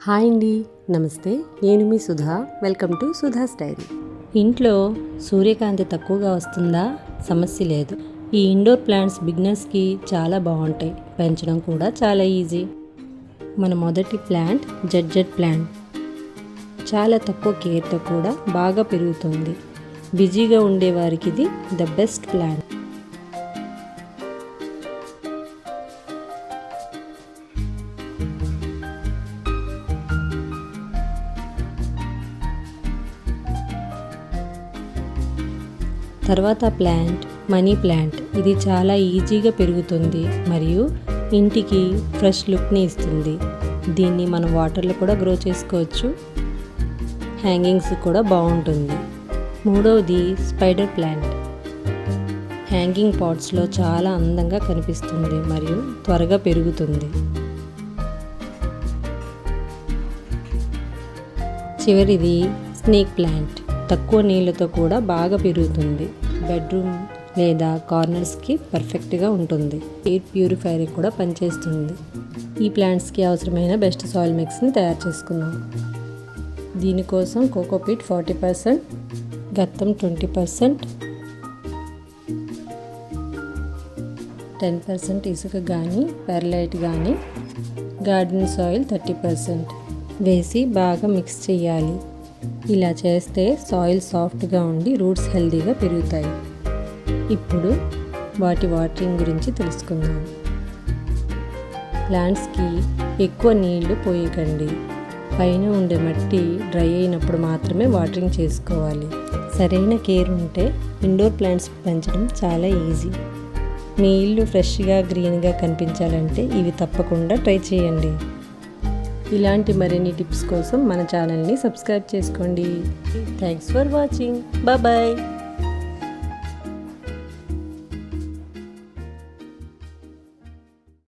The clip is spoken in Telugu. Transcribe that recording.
హాయ్ అండి, నమస్తే. నేను మీ Sudha. Welcome to Sudha's diary. ఇంట్లో సూర్యకాంతి తక్కువగా వస్తుందా? సమస్య లేదు. ఈ ఇండోర్ ప్లాంట్స్ బిగినర్స్కి చాలా బాగుంటాయి. పెంచడం కూడా చాలా ఈజీ. మన మొదటి ప్లాంట్ జెడ్ ప్లాంట్. చాలా తక్కువ కేర్తో కూడా బాగా పెరుగుతుంది. బిజీగా ఉండేవారికి ఇది ద బెస్ట్ ప్లాంట్. తర్వాత ప్లాంట్ మనీ ప్లాంట్. ఇది చాలా ఈజీగా పెరుగుతుంది మరియు ఇంటికి ఫ్రెష్ లుక్ని ఇస్తుంది. దీన్ని మనం వాటర్లో కూడా గ్రో చేసుకోవచ్చు. హ్యాంగింగ్స్ కూడా బాగుంటుంది. మూడవది స్పైడర్ ప్లాంట్. హ్యాంగింగ్ పాట్స్లో చాలా అందంగా కనిపిస్తుంది మరియు త్వరగా పెరుగుతుంది. చివరిది స్నేక్ ప్లాంట్. తక్కువ నీళ్ళతో కూడా బాగా పెరుగుతుంది. బెడ్రూమ్ లేదా కార్నర్స్కి పర్ఫెక్ట్గా ఉంటుంది. ఎయిర్ ప్యూరిఫైర్ కూడా పనిచేస్తుంది. ఈ ప్లాంట్స్కి అవసరమైన బెస్ట్ సాయిల్ మిక్స్ని తయారు చేసుకుందాం. దీనికోసం కోకోపీట్ 40%, గత్తం 20%, 10% ఇసుక కానీ పెర్లైట్ కానీ, గార్డెన్ సాయిల్ 30% వేసి బాగా మిక్స్ చేయాలి. ఇలా చేస్తే సాయిల్ సాఫ్ట్గా ఉండి రూట్స్ హెల్తీగా పెరుగుతాయి. ఇప్పుడు వాటి వాటరింగ్ గురించి తెలుసుకుందాం. ప్లాంట్స్కి ఎక్కువ నీళ్లు పోయకండి. పైన ఉండే మట్టి డ్రై అయినప్పుడు మాత్రమే వాటరింగ్ చేసుకోవాలి. సరైన కేర్ ఉంటే ఇండోర్ ప్లాంట్స్ పెంచడం చాలా ఈజీ. మీ ఇల్లు ఫ్రెష్గా గ్రీన్గా కనిపించాలంటే ఇవి తప్పకుండా ట్రై చేయండి. ఇలాంటి మరిన్ని టిప్స్ కోసం మన ఛానల్ని సబ్స్క్రైబ్ చేసుకోండి. Thanks for watching. బాయ్.